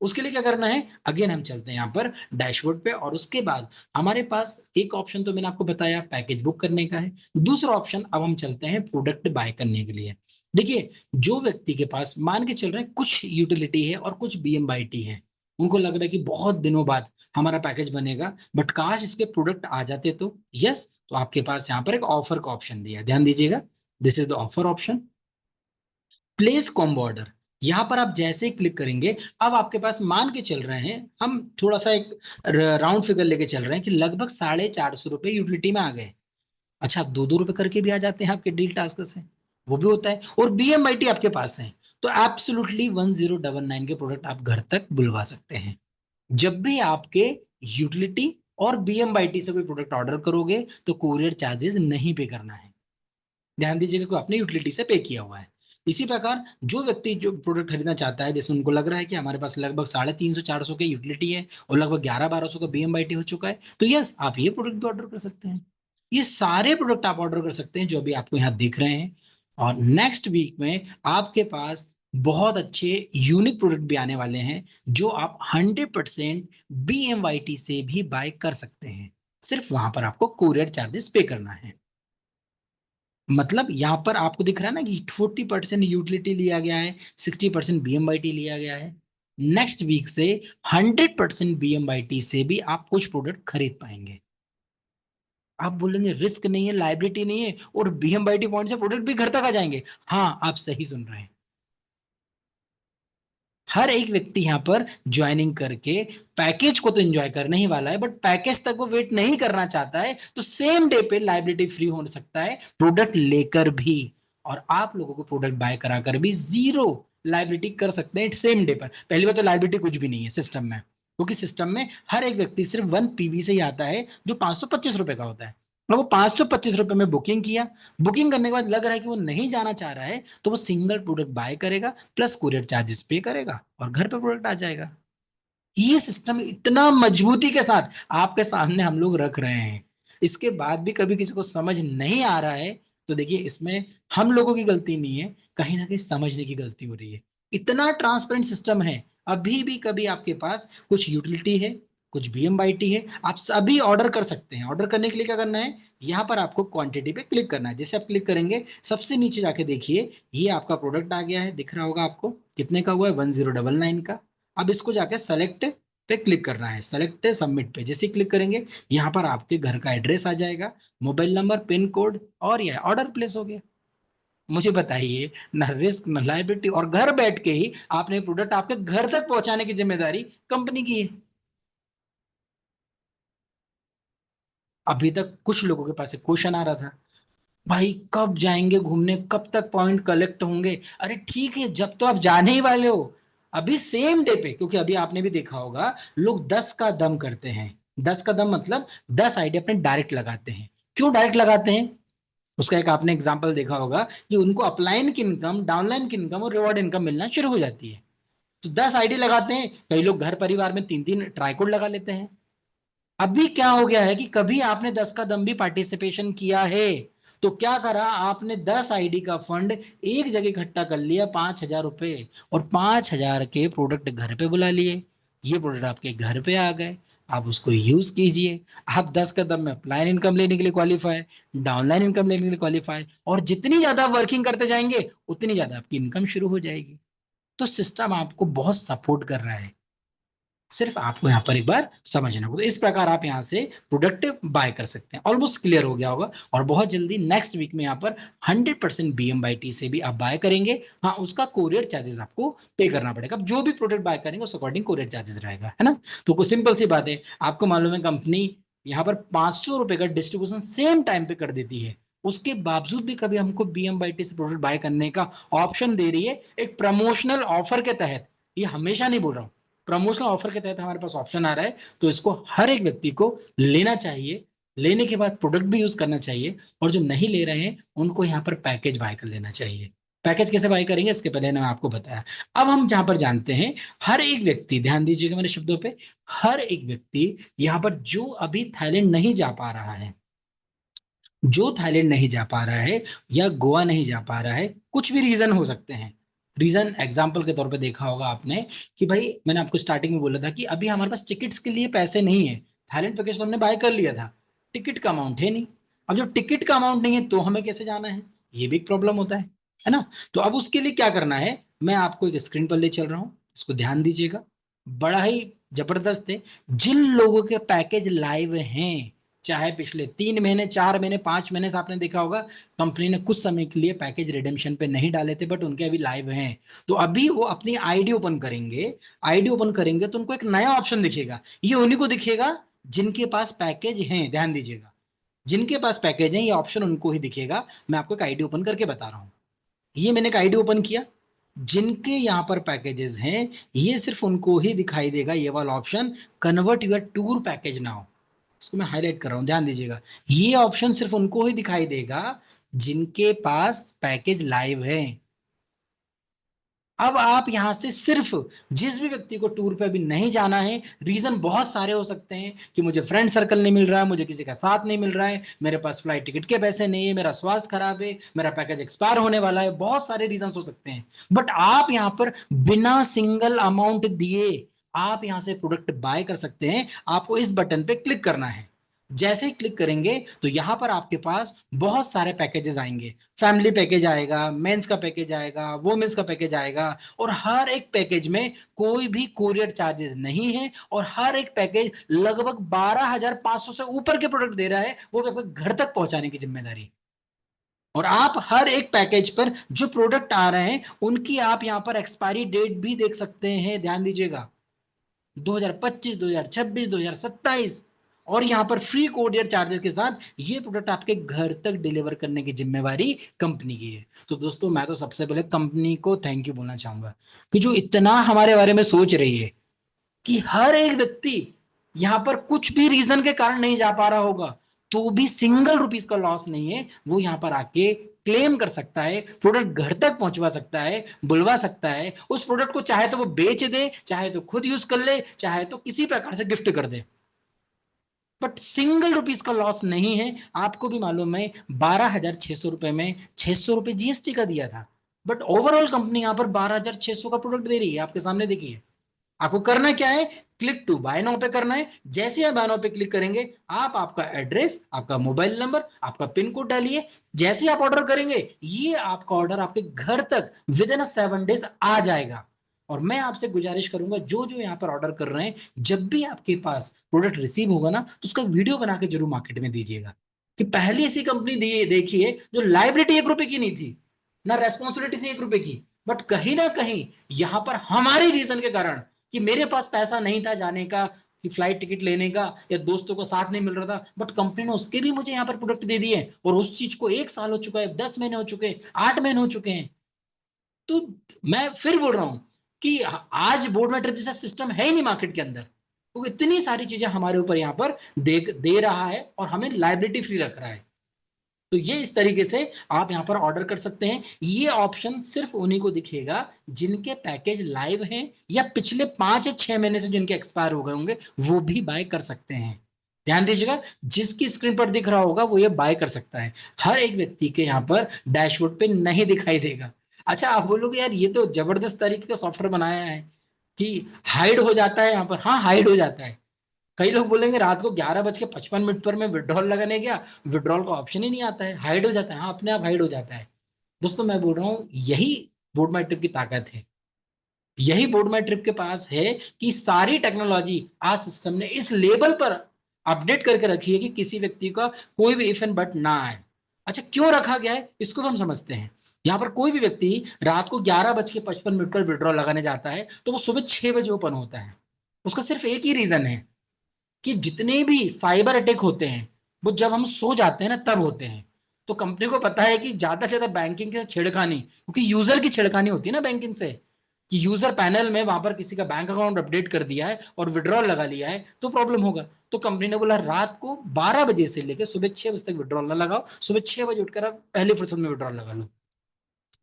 उसके लिए क्या करना है, अगेन हम चलते हैं यहाँ पर डैशबोर्ड पे, और उसके बाद हमारे पास एक ऑप्शन तो मैंने आपको बताया पैकेज बुक करने का है। दूसरा ऑप्शन अब हम चलते हैं प्रोडक्ट बाय करने के लिए। देखिए, जो व्यक्ति के पास मान के चल रहे हैं कुछ यूटिलिटी है और कुछ BMYT है, उनको लग रहा है कि बहुत दिनों बाद हमारा पैकेज बनेगा, बट काश इसके प्रोडक्ट आ जाते तो। यस, तो आपके पास यहाँ पर एक ऑफर का ऑप्शन दिया है, ध्यान दीजिएगा, this is the offer option, place combo order. यहां पर आप जैसे ही क्लिक करेंगे, अब आपके पास मान के चल रहे हैं, हम थोड़ा सा एक राउंड फिगर लेके चल रहे हैं कि लगभग 450 रुपए यूटिलिटी में आ गए। अच्छा, आप 2-2 रुपए करके भी आ जाते हैं आपके डील टास्क से, वो भी होता है, और BMYT आपके पास है, तो एब्सोल्युटली 1099 के प्रोडक्ट आप घर तक बुलवा सकते हैं। जब भी आपके यूटिलिटी और BMYT से कोई प्रोडक्ट ऑर्डर करोगे, तो कोरियर चार्जेस नहीं पे करना है। ध्यान दीजिएगा कि आपने यूटिलिटी से पे किया हुआ है। इसी प्रकार जो व्यक्ति जो प्रोडक्ट खरीदना चाहता है, जैसे उनको लग रहा है कि हमारे पास लगभग 350-400 के यूटिलिटी है और लगभग 1100-1200 का BMYT हो चुका है, तो यस, आप ये प्रोडक्ट भी ऑर्डर कर सकते हैं। ये सारे प्रोडक्ट आप ऑर्डर कर सकते हैं जो अभी आपको यहाँ दिख रहे हैं। और नेक्स्ट वीक में आपके पास बहुत अच्छे यूनिक प्रोडक्ट भी आने वाले हैं, जो आप 100% BMYT से भी बाय कर सकते हैं। सिर्फ वहां पर आपको कोरियर चार्जेस पे करना है। मतलब यहां पर आपको दिख रहा है ना कि 40% यूटिलिटी लिया गया है, 60% BMYT लिया गया है। नेक्स्ट वीक से 100% BMYT से भी आप कुछ प्रोडक्ट खरीद पाएंगे। आप बोलेंगे रिस्क नहीं है, लाइबिलिटी नहीं है, और BMYT पॉइंट से प्रोडक्ट भी घर तक आ जाएंगे। हाँ, आप सही सुन रहे हैं। हर एक व्यक्ति यहाँ पर ज्वाइनिंग करके पैकेज को तो एंजॉय करने ही वाला है, बट पैकेज तक वो वेट नहीं करना चाहता है, तो सेम डे पे लाइबिलिटी फ्री हो सकता है प्रोडक्ट लेकर भी। और आप लोगों को प्रोडक्ट बाय कराकर भी जीरो लाइबिलिटी कर सकते हैं सेम डे पर। पहली बात तो लाइबिलिटी कुछ भी नहीं है सिस्टम में, क्योंकि सिस्टम में हर एक व्यक्ति सिर्फ 1 PV से ही आता है, जो 525 रुपए का होता है। और वो 525 रुपए में बुकिंग किया, बुकिंग करने के बाद लग रहा है कि वो नहीं जाना चाह रहा है, तो वो सिंगल प्रोडक्ट बाय करेगा, प्लस कुरियर चार्जेस पे करेगा, और घर पे प्रोडक्ट आ जाएगा। ये सिस्टम इतना मजबूती के साथ आपके सामने हम लोग रख रहे हैं, इसके बाद भी कभी किसी को समझ नहीं आ रहा है, तो देखिए इसमें हम लोगों की गलती नहीं है, कहीं ना कहीं समझने की गलती हो रही है। इतना ट्रांसपेरेंट सिस्टम है, अभी भी कभी आपके पास कुछ यूटिलिटी है, कुछ BMYT है, आप सभी ऑर्डर कर सकते हैं। ऑर्डर करने के लिए क्या करना है, यहाँ पर आपको क्वांटिटी पे क्लिक करना है। जैसे आप क्लिक करेंगे, सबसे नीचे जाके देखिए, ये आपका प्रोडक्ट आ गया है, दिख रहा होगा आपको कितने का हुआ है, 1099 का। अब इसको जाके सेलेक्ट पे क्लिक करना है, सेलेक्ट सबमिट पे जैसे क्लिक करेंगे, यहाँ पर आपके घर का एड्रेस आ जाएगा, मोबाइल नंबर, पिन कोड, और यह ऑर्डर प्लेस हो गया। मुझे बताइए, ना रिस्क ना लाइबिलिटी, और घर बैठ के ही आपने प्रोडक्ट आपके घर तक पहुंचाने की जिम्मेदारी कंपनी की है। अभी तक कुछ लोगों के पास एक क्वेश्चन आ रहा था, भाई कब जाएंगे घूमने, कब तक पॉइंट कलेक्ट होंगे? अरे ठीक है, जब तो आप जाने ही वाले हो, अभी सेम डे पे, क्योंकि अभी आपने भी देखा होगा लोग 10 का दम करते हैं। 10 का दम मतलब 10 आईडी अपने डायरेक्ट लगाते हैं। क्यों डायरेक्ट लगाते हैं? उसका एक आपने एग्जाम्पल देखा होगा कि उनको अपलाइन की इनकम, डाउनलाइन की इनकम और रिवॉर्ड इनकम मिलना शुरू हो जाती है, तो 10 आईडी लगाते हैं। कई लोग घर परिवार में 3-3 ट्राइकोड लगा लेते हैं। अभी क्या हो गया है कि कभी आपने 10 का दम भी पार्टिसिपेशन किया है, तो क्या करा आपने, 10 आईडी का फंड एक जगह इकट्ठा कर लिया, 5,000 रुपए, और 5,000 के प्रोडक्ट घर पे बुला लिए। ये प्रोडक्ट आपके घर पे आ गए, आप उसको यूज कीजिए। आप 10 कदम में अपलाइन इनकम लेने के लिए क्वालिफाई, डाउनलाइन इनकम लेने के लिए क्वालिफाई, और जितनी ज्यादा वर्किंग करते जाएंगे उतनी ज्यादा आपकी इनकम शुरू हो जाएगी। तो सिस्टम आपको बहुत सपोर्ट कर रहा है, सिर्फ आपको यहाँ पर एक बार समझना होगा। तो इस प्रकार आप यहाँ से प्रोडक्ट बाय कर सकते हैं। ऑलमोस्ट क्लियर हो गया होगा, और बहुत जल्दी नेक्स्ट वीक में यहाँ पर 100% BM/T से भी आप बाय करेंगे। हाँ, उसका कोरियर चार्जेस आपको पे करना पड़ेगा। अब जो भी प्रोडक्ट बाय करेंगे उस अकॉर्डिंग कोरियर चार्जेस रहेगा, है ना। तो कोई सिंपल सी बात है, आपको मालूम है कंपनी यहाँ पर 500 रुपए का डिस्ट्रीब्यूशन सेम टाइम पे कर देती है, उसके बावजूद भी कभी हमको BM/T से प्रोडक्ट बाय करने का ऑप्शन दे रही है, एक प्रमोशनल ऑफर के तहत। ये हमेशा नहीं बोल रहा हूँ, प्रमोशनल ऑफर के तहत हमारे पास ऑप्शन आ रहा है, तो इसको हर एक व्यक्ति को लेना चाहिए। लेने के बाद प्रोडक्ट भी यूज करना चाहिए, और जो नहीं ले रहे हैं उनको यहाँ पर पैकेज बाय कर लेना चाहिए। पैकेज कैसे बाय करेंगे इसके पहले मैंने आपको बताया। अब हम जहां पर जानते हैं, हर एक व्यक्ति, ध्यान दीजिएगा मेरे शब्दों पे, हर एक व्यक्ति यहाँ पर जो अभी थाईलैंड नहीं जा पा रहा है, जो थाईलैंड नहीं जा पा रहा है या गोवा नहीं जा पा रहा है, कुछ भी रीजन हो सकते हैं। रीजन एग्जाम्पल के तौर पे देखा होगा आपने कि भाई मैंने आपको स्टार्टिंग में बोला था कि अभी हमारे पास टिकट्स के लिए पैसे नहीं है, थाईलैंड पैकेज तो हमने बाय कर लिया था, टिकट का अमाउंट है नहीं। अब जब टिकट का अमाउंट नहीं है तो हमें कैसे जाना है, ये भी एक प्रॉब्लम होता है ना। तो अब उसके लिए क्या करना है, मैं आपको एक स्क्रीन पर ले चल रहा हूं, इसको ध्यान दीजिएगा, बड़ा ही जबरदस्त है। जिन लोगों के पैकेज लाइव हैं, चाहे पिछले 3 महीने, 4 महीने, 5 महीने से, आपने देखा होगा कंपनी ने कुछ समय के लिए पैकेज रिडेम्पशन पे नहीं डाले थे, बट उनके अभी लाइव हैं। तो अभी वो अपनी आईडी ओपन करेंगे, आईडी ओपन करेंगे तो उनको एक नया ऑप्शन दिखेगा। ये उन्हीं को दिखेगा जिनके पास पैकेज हैं, ध्यान दीजिएगा, जिनके पास पैकेज है ये ऑप्शन उनको ही दिखेगा। मैं आपको एक आईडी ओपन करके बता रहा हूं, ये मैंने एक आईडी ओपन किया, जिनके यहां पर पैकेजेस हैं ये सिर्फ उनको ही दिखाई देगा ये वाला option, convert your tour package now. इसको मैं हाईलाइट कर रहा हूं, ध्यान दीजिएगा, ये ऑप्शन सिर्फ उनको ही दिखाई देगा जिनके पास पैकेज लाइव है। अब आप यहां से सिर्फ, जिस भी व्यक्ति को टूर पे अभी नहीं जाना है, रीजन बहुत सारे हो सकते हैं कि मुझे फ्रेंड सर्कल नहीं मिल रहा है, मुझे किसी का साथ नहीं मिल रहा है, मेरे पास फ्लाइट टिकट के पैसे नहीं है, मेरा स्वास्थ्य खराब है, मेरा पैकेज एक्सपायर होने वाला है, बहुत सारे रीजन हो सकते हैं। बट आप यहां पर बिना सिंगल अमाउंट दिए आप यहां से प्रोडक्ट बाय कर सकते हैं। आपको इस बटन पे क्लिक करना है, जैसे ही क्लिक करेंगे तो यहां पर आपके पास बहुत सारे पैकेजेस आएंगे। फैमिली पैकेज आएगा, मेंस का पैकेज आएगा, वोमेन्स का पैकेज आएगा, और हर एक पैकेज में कोई भी कोरियर चार्जेस नहीं है, और हर एक पैकेज लगभग 12,500 से ऊपर के प्रोडक्ट दे रहा है, वो भी आपके घर तक पहुंचाने की जिम्मेदारी। और आप हर एक पैकेज पर जो प्रोडक्ट आ रहे हैं उनकी आप यहां पर एक्सपायरी डेट भी देख सकते हैं, ध्यान दीजिएगा, 2025, 2026, 2027, और यहां पर फ्री कोरियर चार्जेस के साथ ये प्रोडक्ट आपके घर तक डिलीवर करने की जिम्मेवारी कंपनी की है। तो दोस्तों मैं तो सबसे पहले कंपनी को थैंक यू बोलना चाहूंगा कि जो इतना हमारे बारे में सोच रही है कि हर एक व्यक्ति यहां पर कुछ भी रीजन के कारण नहीं जा पा रहा होगा तो भी सिंगल रुपीस का लॉस नहीं है, वो यहां पर आके क्लेम कर सकता है, प्रोडक्ट घर तक पहुंचवा सकता है, बुलवा सकता है उस प्रोडक्ट को, चाहे तो वो बेच दे, चाहे तो खुद यूज कर ले, चाहे तो किसी प्रकार से गिफ्ट कर दे, बट सिंगल रुपीस का लॉस नहीं है। आपको भी मालूम है 12,600 रुपए में 600 रुपए जीएसटी का दिया था, बट ओवरऑल कंपनी यहां पर 12,600 का प्रोडक्ट दे रही है, आपके सामने देखिए। आपको करना क्या है, क्लिक टू बाय नाउ पे करना है। जैसे आप बाय नाउ पे क्लिक करेंगे, आप आपका एड्रेस, आपका मोबाइल नंबर, आपका पिन कोड डालिए, जैसे आप ऑर्डर करेंगे ये आपका ऑर्डर आपके घर तक विद इन 7 डेज आ जाएगा। और मैं आपसे गुजारिश करूंगा जो जो यहाँ पर ऑर्डर कर रहे हैं, जब भी आपके पास प्रोडक्ट रिसीव होगा ना तो उसका वीडियो बना के जरूर मार्केट में दीजिएगा कि पहली ऐसी कंपनी देखी है जो लाइबिलिटी 1 रुपए की नहीं थी, ना रेस्पॉन्सिबिलिटी थी 1 रुपए की, बट कहीं ना कहीं यहां पर हमारे रीजन के कारण कि मेरे पास पैसा नहीं था जाने का, कि फ्लाइट टिकट लेने का, या दोस्तों को साथ नहीं मिल रहा था, बट कंपनी ने उसके भी मुझे यहाँ पर प्रोडक्ट दे दिए, और उस चीज को 1 साल हो चुका है, 10 महीने हो चुके हैं, 8 महीने हो चुके हैं। तो मैं फिर बोल रहा हूं कि आज बोर्ड में ट्रिप जैसा सिस्टम है ही नहीं मार्केट के अंदर, तो इतनी सारी चीजें हमारे ऊपर यहाँ पर दे रहा है और हमें लाइबिलिटी फ्री रख रहा है। तो ये इस तरीके से आप यहां पर ऑर्डर कर सकते हैं। ये ऑप्शन सिर्फ उन्हीं को दिखेगा जिनके पैकेज लाइव हैं, या पिछले 5 या 6 महीने से जिनके एक्सपायर हो गए होंगे वो भी बाय कर सकते हैं। ध्यान दीजिएगा, जिसकी स्क्रीन पर दिख रहा होगा वो ये बाय कर सकता है, हर एक व्यक्ति के यहाँ पर डैशबोर्ड पे नहीं दिखाई देगा। अच्छा, आप बोलोगे यार ये तो जबरदस्त तरीके का सॉफ्टवेयर बनाया है कि हाइड हो जाता है यहाँ पर। हाँ, हाइड हो जाता है। कई लोग बोलेंगे रात को 11:55 पर मैं विड्रॉल लगाने गया, विड्रॉल का ऑप्शन ही नहीं आता है, हाइड हो जाता है। हाँ, अपने आप हाइड हो जाता है। दोस्तों मैं बोल रहा हूँ यही बोर्ड माई ट्रिप की ताकत है, यही बोर्ड माई ट्रिप के पास है कि सारी टेक्नोलॉजी आज सिस्टम ने इस लेवल पर अपडेट करके रखी है कि किसी व्यक्ति का कोई भी इफ एंड बट ना आए। अच्छा, क्यों रखा गया है इसको भी हम समझते हैं। यहाँ पर कोई भी व्यक्ति रात को 11:55 पर विड्रॉल लगाने जाता है तो वो सुबह 6 बजे ओपन होता है। उसका सिर्फ एक ही रीजन है कि जितने भी साइबर अटैक होते हैं वो जब हम सो जाते हैं ना तब होते हैं। तो कंपनी को पता है कि ज्यादा से ज्यादा बैंकिंग के छेड़खानी, क्योंकि यूजर की छेड़खानी होती है ना बैंकिंग से, कि यूजर पैनल में वहां पर किसी का बैंक अकाउंट अपडेट कर दिया है और विड्रॉल लगा लिया है तो प्रॉब्लम होगा। तो कंपनी ने बोला रात को 12 बजे से लेकर सुबह 6 बजे तक विड्रॉल ना लगाओ, सुबह 6 बजे उठकर आप पहली फुर्सत में विड्रॉल लगा लो।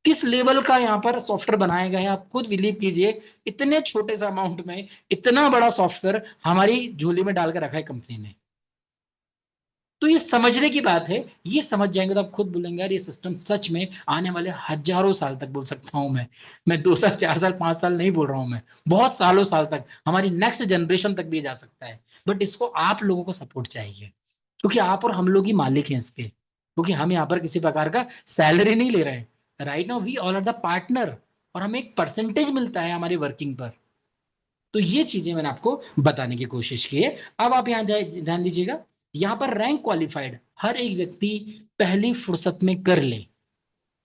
किस लेवल का यहाँ पर सॉफ्टवेयर बनाया गया है आप खुद बिलीव कीजिए। इतने छोटे से अमाउंट में इतना बड़ा सॉफ्टवेयर हमारी झोली में डालकर रखा है कंपनी ने। तो ये समझने की बात है, ये समझ जाएंगे तो आप खुद बोलेंगे यार ये सिस्टम सच में आने वाले हजारों साल तक, बोल सकता हूं मैं 2 साल 4 साल 5 साल नहीं बोल रहा हूं, मैं बहुत सालों साल तक, हमारी नेक्स्ट जनरेशन तक भी जा सकता है। बट इसको आप लोगों को सपोर्ट चाहिए, क्योंकि आप और हम लोग ही मालिक हैं इसके, क्योंकि हम यहाँ पर किसी प्रकार का सैलरी नहीं ले रहे हैं। Right now we all are the partner, और हमें एक परसेंटेज मिलता है हमारी वर्किंग पर। तो ये चीजें मैंने आपको बताने की कोशिश की है। अब आप यहाँ ध्यान दीजिएगा, यहाँ पर रैंक क्वालिफाइड हर एक व्यक्ति पहली फुर्सत में कर ले।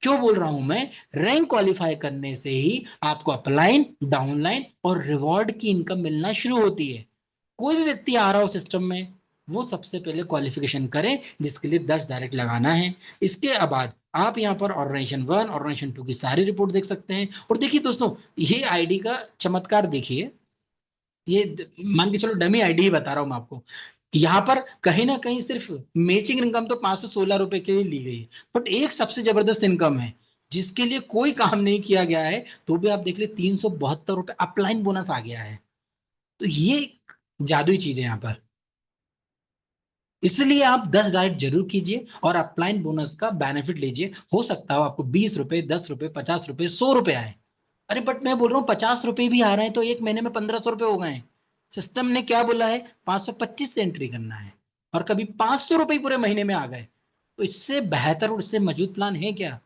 क्यों बोल रहा हूं मैं? रैंक क्वालिफाई करने से ही आपको अपलाइन, डाउनलाइन और रिवॉर्ड की इनकम मिलना शुरू होती है। कोई भी व्यक्ति आ रहा हो सिस्टम में, वो सबसे पहले क्वालिफिकेशन करे, जिसके लिए 10 डायरेक्ट लगाना है। इसके बाद आप यहाँ पर ऑर्गेनाइजेशन 1 ऑर्गेनाइजेशन 2 की सारी रिपोर्ट देख सकते हैं। और देखिए दोस्तों, ये आईडी का चमत्कार देखिए, ये मान के चलो डमी आईडी ही बता रहा हूं मैं आपको। यहाँ पर कहीं ना कहीं सिर्फ मैचिंग इनकम तो 516 रुपए के लिए ली गई है, बट एक सबसे जबरदस्त इनकम है जिसके लिए कोई काम नहीं किया गया है, तो भी आप देख ले 372 रुपए अपलाइन बोनस आ गया है। तो ये जादुई चीज है यहाँ पर। इसलिए आप 10 डाइट जरूर कीजिए और अपलाइन बोनस का बेनिफिट लीजिए। हो सकता है आपको 20 रुपए, 10 रुपए, 50 रुपए, 100 रुपए आए। अरे बट मैं बोल रहा हूँ 50 रुपए भी आ रहे हैं तो एक महीने में 1500 रुपए हो गए हैं। सिस्टम ने क्या बोला है? 525 से एंट्री करना है, और कभी 500 रुपए पूरे महीने में आ गए। तो इससे बेहतर और इससे मजबूत प्लान है क्या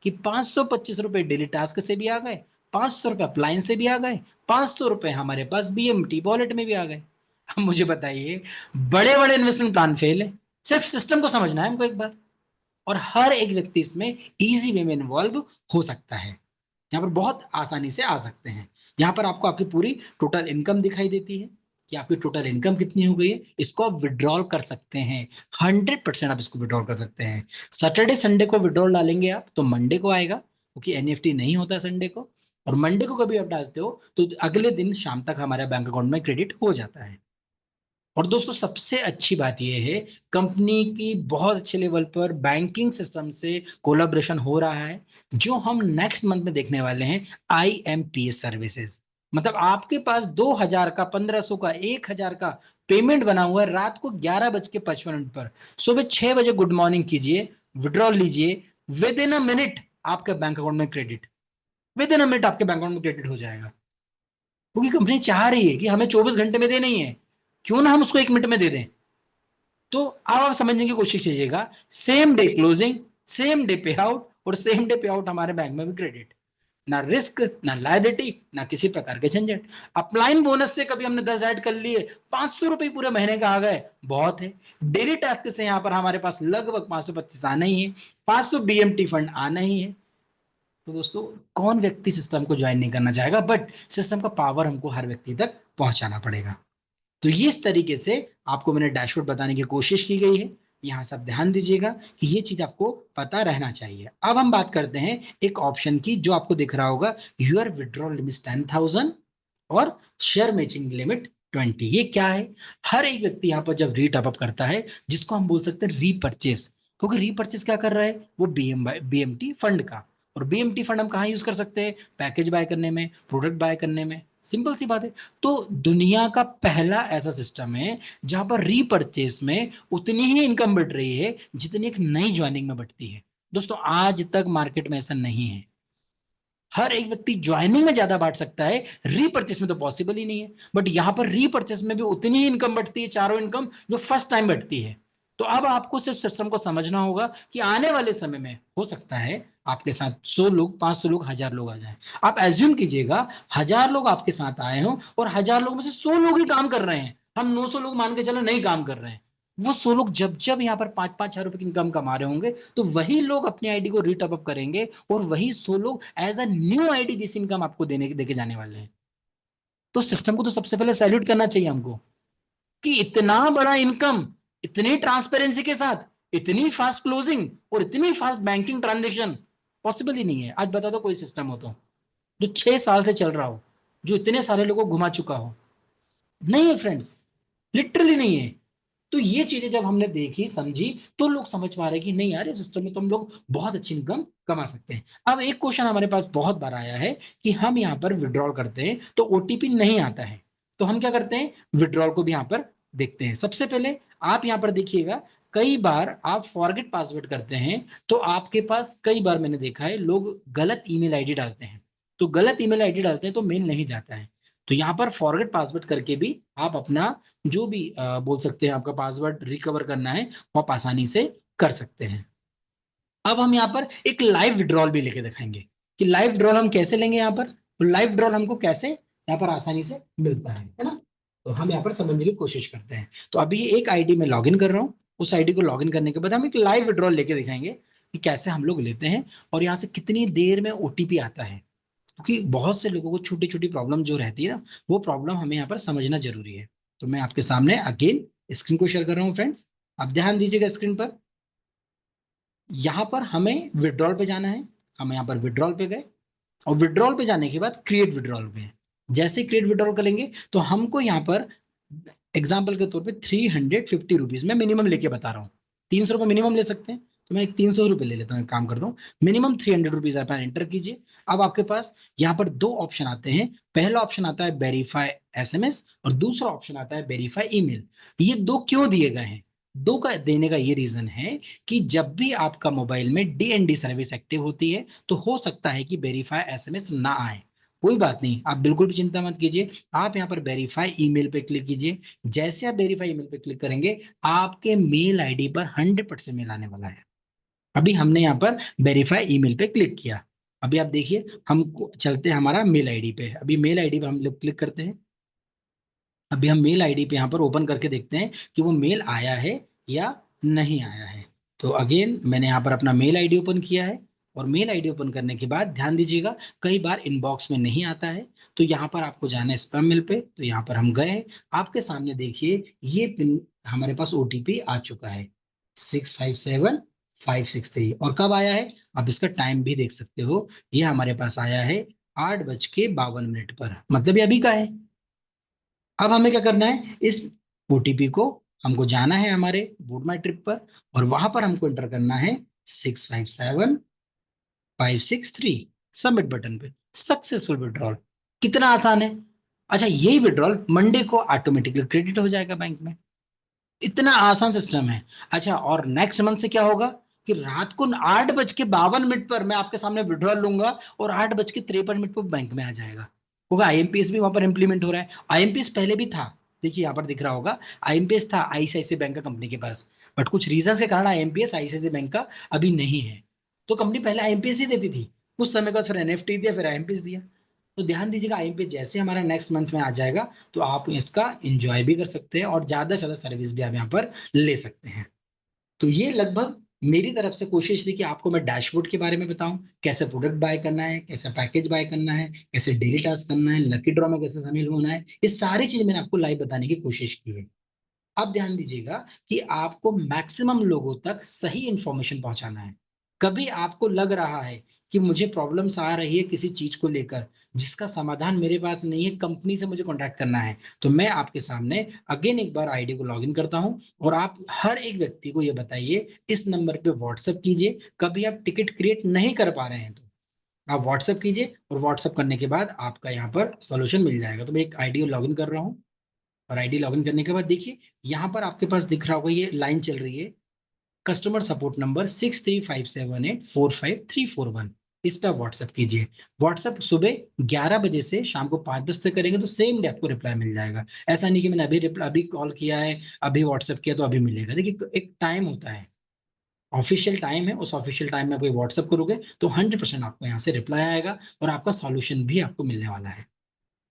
कि 525 रुपए डेली टास्क से भी आ गए, 500 रुपए अप्लायंस से भी आ गए, 500 रुपए हमारे पास बीएमटी वॉलेट में भी आ गए। अब मुझे बताइए, बड़े बड़े इन्वेस्टमेंट प्लान फेल है, सिर्फ सिस्टम को समझना है हमको एक बार, और हर एक व्यक्ति इसमें इजी वे में इन्वॉल्व हो सकता है। यहाँ पर बहुत आसानी से आ सकते हैं। यहाँ पर आपको आपकी पूरी टोटल इनकम दिखाई देती है कि आपकी टोटल इनकम कितनी हो गई है। इसको आप विड्रॉल कर सकते हैं, 100% आप इसको विड्रॉल कर सकते हैं। सैटरडे संडे को विड्रॉल डालेंगे आप तो मंडे को आएगा, क्योंकि एनईएफटी नहीं होता संडे को। और मंडे को कभी आप डालते हो तो अगले दिन शाम तक हमारे बैंक अकाउंट में क्रेडिट हो जाता है। और दोस्तों सबसे अच्छी बात यह है, कंपनी की बहुत अच्छे लेवल पर बैंकिंग सिस्टम से कोलैबोरेशन हो रहा है, जो हम नेक्स्ट मंथ में देखने वाले हैं, आईएमपीएस सर्विसेज। मतलब आपके पास 2000 का, 1500 का, 1000 का पेमेंट बना हुआ है, रात को 11:55 पर, सुबह 6 बजे गुड मॉर्निंग कीजिए, विड्रॉल लीजिए, विद इन अ मिनट आपके बैंक अकाउंट में credit, with in a minute आपके बैंक अकाउंट में क्रेडिट हो जाएगा। क्योंकि कंपनी चाह रही है कि हमें 24 घंटे में देना ही है, क्यों ना हम उसको 1 मिनट में दे दें। तो अब आप समझने की कोशिश कीजिएगा, same day closing, same day पे आउट, और सेम डे पे आउट हमारे बैंक में भी क्रेडिट। ना रिस्क, ना लायबिलिटी, ना किसी प्रकार के झंझट। अपलाइन बोनस से कभी हमने 10 ऐड कर लिए, 500 रुपए पूरे महीने का आ गए, बहुत है। डेली टास्क से यहाँ पर हमारे पास लगभग 525 आना ही है, 500 बीएमटी फंड आना ही है। तो दोस्तों कौन व्यक्ति सिस्टम को ज्वाइन नहीं करना चाहेगा, बट सिस्टम का पावर हमको हर व्यक्ति तक पहुंचाना पड़ेगा। तो इस तरीके से आपको मैंने डैशबोर्ड बताने की कोशिश की गई है। यहाँ सब ध्यान दीजिएगा कि ये चीज आपको पता रहना चाहिए। अब हम बात करते हैं एक ऑप्शन की, जो आपको दिख रहा होगा, यूर विड्रॉल लिमिट 10,000 और शेयर मैचिंग लिमिट 20। ये क्या है? हर एक व्यक्ति यहाँ पर जब रीटॉप अप करता है, जिसको हम बोल सकते हैं रीपर्चेस, क्योंकि रीपर्चेस क्या कर रहा है? वो बीएमटी फंड का। और बीएमटी फंड हम कहाँ यूज कर सकते हैं? पैकेज बाय करने में, प्रोडक्ट बाय करने में, सिंपल सी बात है। तो दुनिया का पहला ऐसा सिस्टम है जहां पर रीपर्चेस में उतनी ही इनकम बढ़ रही है जितनी एक नई ज्वाइनिंग में बढ़ती है। दोस्तों आज तक मार्केट में ऐसा नहीं है। हर एक व्यक्ति ज्वाइनिंग में ज्यादा बांट सकता है, रीपर्चेस में तो पॉसिबल ही नहीं है। बट यहां पर रीपर्चेस में भी उतनी ही इनकम बढ़ती है, चारों इनकम जो फर्स्ट टाइम बढ़ती है। तो अब आपको सिर्फ सिस्टम को समझना होगा कि आने वाले समय में हो सकता है आपके साथ 100 लोग, 500 लोग, 1000 लोग आ जाएं। आप एज्यूम कीजिएगा 1000 लोग आपके साथ आए हों और 1000 लोग में से 100 लोग ही काम कर रहे हैं। हम 900 लोग मान के चलो नहीं काम कर रहे हैं। वो 100 लोग जब जब यहाँ पर 5-5 हजार रुपए की इनकम कमा रहे होंगे तो वही लोग अपनी आईडी को रीटअप अप करेंगे और वही 100 लोग एज अ न्यू आईडी जिस इनकम आपको देके जाने वाले हैं। तो सिस्टम को तो सबसे पहले सैल्यूट करना चाहिए हमको कि इतना बड़ा इनकम, इतनी ट्रांसपेरेंसी के साथ, इतनी फास्ट क्लोजिंग और इतनी फास्ट बैंकिंग ट्रांजेक्शन पॉसिबल ही नहीं है। आज बता दो कोई सिस्टम हो तो जो 6 साल से चल रहा हो, जो इतने सारे लोगों को घुमा चुका हो। नहीं है फ्रेंड्स, लिटरली नहीं है। तो ये चीजें जब हमने देखी समझी तो लोग समझ पा रहे कि नहीं यार, इस सिस्टम में तो हम लोग बहुत अच्छी इनकम कमा सकते हैं। अब एक क्वेश्चन हमारे पास बहुत बार आया है कि हम यहाँ पर विड्रॉल करते हैं तो ओटीपी नहीं आता है, तो हम क्या करते हैं, विड्रॉल को भी यहाँ पर देखते हैं। सबसे पहले आप यहाँ पर देखिएगा, कई बार आप फॉरगेट पासवर्ड करते हैं तो आपके पास, कई बार मैंने देखा है लोग गलत ईमेल आईडी डालते हैं, तो गलत ईमेल आईडी डालते हैं तो मेल नहीं जाता है। तो यहाँ पर फॉरगेट पासवर्ड करके भी आप अपना जो भी बोल सकते हैं आपका पासवर्ड रिकवर करना है वो आप आसानी से कर सकते हैं। अब हम यहाँ पर एक लाइव विड्रॉल भी लेके दिखाएंगे कि लाइव विड्रॉल हम कैसे लेंगे। यहाँ पर लाइव विड्रॉल हमको कैसे यहाँ पर आसानी से मिलता है ना। तो हम यहाँ पर समझने की कोशिश करते हैं। तो अभी एक आईडी में लॉगिन कर रहा हूँ, उस आईडी को लॉगिन करने के बाद हम एक लाइव विड्रॉल लेके दिखाएंगे कि कैसे हम लोग लेते हैं और यहाँ से कितनी देर में ओटीपी आता है। क्योंकि बहुत से लोगों को छोटी छोटी प्रॉब्लम जो रहती है ना, वो प्रॉब्लम हमें यहाँ पर समझना जरूरी है। तो मैं आपके सामने अगेन स्क्रीन को शेयर कर रहा हूँ फ्रेंड्स। आप ध्यान दीजिएगा स्क्रीन पर। यहाँ पर हमें विड्रॉल पे जाना है। हम यहाँ पर विड्रॉल पे गए और विड्रॉल पे जाने के बाद क्रिएट विड्रॉल पे है। जैसे क्रिएट विड्रॉल करेंगे तो हमको यहाँ पर एग्जाम्पल के तौर पे 350 रुपीज मैं मिनिमम लेके बता रहा हूँ। 300 रुपये मिनिमम ले सकते हैं, तो मैं 300 रुपये ले लेता हूँ, काम करता हूँ। मिनिमम 300 रुपीज आप एंटर कीजिए। अब आपके पास यहाँ पर दो ऑप्शन आते हैं। पहला ऑप्शन आता है वेरीफाई एसएमएस और दूसरा ऑप्शन आता है वेरीफाई ईमेल। ये दो क्यों दिए गए हैं, दो का देने का ये रीजन है कि जब भी आपका मोबाइल में डीएनडी सर्विस एक्टिव होती है तो हो सकता है कि वेरीफाई एसएमएस ना आए। कोई बात नहीं, आप बिल्कुल भी चिंता मत कीजिए। आप यहाँ पर वेरीफाई ईमेल पे क्लिक कीजिए। जैसे आप वेरीफाई ईमेल पे क्लिक करेंगे आपके मेल आईडी पर 100% मेल आने वाला है। अभी हमने यहाँ पर वेरीफाई ईमेल पे क्लिक किया। अभी आप देखिए, हम चलते हैं हमारा मेल आईडी पे। अभी मेल आईडी पे हम लोग क्लिक करते हैं। अभी हम मेल आईडी पे यहाँ पर ओपन करके देखते हैं कि वो मेल आया है या नहीं आया है। तो अगेन मैंने यहाँ पर अपना मेल आईडी ओपन किया है और मेल आईडी ओपन करने के बाद ध्यान दीजिएगा, कई बार इनबॉक्स में नहीं आता है तो यहाँ पर आपको जाना है स्पैम मेल पे। तो यहाँ पर हम गए, आपके सामने देखिए ये पिन हमारे पास ओटीपी आ चुका है 657563। और कब आया है, आप इसका टाइम भी देख सकते हो। ये हमारे पास आया है 8:52 पर, मतलब ये अभी का है। अब हमें क्या करना है, इस ओटीपी को हमको जाना है हमारे बूट माई ट्रिप पर और वहां पर हमको एंटर करना है 657563। सबमिट बटन पे सक्सेसफुल विड्रॉल। कितना आसान है। अच्छा, यही विड्रॉल मंडे को ऑटोमेटिकली क्रेडिट हो जाएगा बैंक में। इतना आसान सिस्टम है। अच्छा, और नेक्स्ट मंथ से क्या होगा कि रात को 8:52 पर मैं आपके सामने विड्रॉल लूंगा और 8:53 पर बैंक में आ जाएगा। होगा आईएमपीएस भी वहां पर इंप्लीमेंट हो रहा है। आईएमपीएस पहले भी था, देखिए यहाँ पर दिख रहा होगा, आईएमपीएस था आईसीआईसीआई बैंक का कंपनी के पास। बट कुछ रीजन के कारण आईएमपीएस आईसीआईसीआई बैंक का अभी नहीं है। तो कंपनी पहले आईएमपीएस ही देती थी, कुछ समय बाद फिर एनएफटी दिया, फिर आईएमपीएस दिया। तो ध्यान दीजिएगा, आईएमपीएस जैसे हमारा नेक्स्ट मंथ में आ जाएगा तो आप इसका एंजॉय भी कर सकते हैं और ज्यादा से ज्यादा सर्विस भी आप यहाँ पर ले सकते हैं। तो ये लगभग मेरी तरफ से कोशिश थी कि आपको मैं डैशबोर्ड के बारे में बताऊं, कैसे प्रोडक्ट बाय करना है, कैसे पैकेज बाय करना है, कैसे डेली टास्क करना है, लकी ड्रॉ में कैसे शामिल होना है। ये सारी चीज मैंने आपको लाइव बताने की कोशिश की है। अब ध्यान दीजिएगा कि आपको मैक्सिमम लोगों तक सही इंफॉर्मेशन पहुंचाना है। कभी आपको लग रहा है कि मुझे प्रॉब्लम्स आ रही है किसी चीज को लेकर जिसका समाधान मेरे पास नहीं है, कंपनी से मुझे कांटेक्ट करना है, तो मैं आपके सामने अगेन एक बार आईडी को लॉगिन करता हूं और आप हर एक व्यक्ति को ये बताइए, इस नंबर पे व्हाट्सएप कीजिए। कभी आप टिकट क्रिएट नहीं कर पा रहे हैं तो आप व्हाट्सएप कीजिए और व्हाट्सएप करने के बाद आपका यहाँ पर सॉल्यूशन मिल जाएगा। तो मैं एक आईडी लॉगिन कर रहा हूँ और आईडी लॉगिन करने के बाद देखिए यहाँ पर आपके पास दिख रहा होगा, ये लाइन चल रही है, कस्टमर सपोर्ट नंबर 6357845341। इस पे आप व्हाट्सएप कीजिए। व्हाट्सएप सुबह 11 बजे से शाम को 5 बजे तक करेंगे तो सेम डे आपको रिप्लाई मिल जाएगा। ऐसा नहीं कि मैंने अभी कॉल किया है, अभी व्हाट्सएप किया तो अभी मिलेगा। देखिए एक टाइम होता है, ऑफिशियल टाइम है, उस ऑफिशियल टाइम में आप व्हाट्सएप करोगे तो 100% आपको यहाँ से रिप्लाई आएगा और आपका सॉल्यूशन भी आपको मिलने वाला है।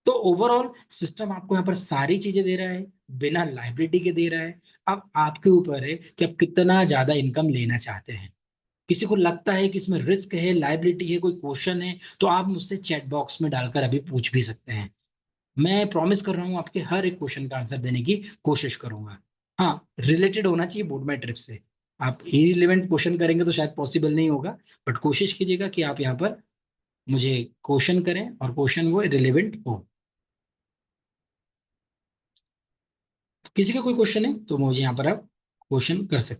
तो ओवरऑल सिस्टम आपको यहाँ पर सारी चीजें दे रहा है, बिना लाइबिलिटी के दे रहा है। अब आपके ऊपर है कि आप कितना ज्यादा इनकम लेना चाहते हैं। किसी को लगता है कि इसमें रिस्क है, लाइबिलिटी है, कोई क्वेश्चन है, तो आप मुझसे चैट बॉक्स में डालकर अभी पूछ भी सकते हैं। मैं प्रॉमिस कर रहा हूँ आपके हर एक क्वेश्चन का आंसर देने की कोशिश करूंगा। हाँ, रिलेटेड होना चाहिए बोर्ड माई ट्रिप से। आप इरिलेवेंट क्वेश्चन करेंगे तो शायद पॉसिबल नहीं होगा, बट कोशिश कीजिएगा कि आप यहाँ पर मुझे क्वेश्चन करें और क्वेश्चन वो रिलेवेंट हो। किसी का कोई क्वेश्चन है तो मुझे यहाँ पर आप क्वेश्चन कर सकते हैं।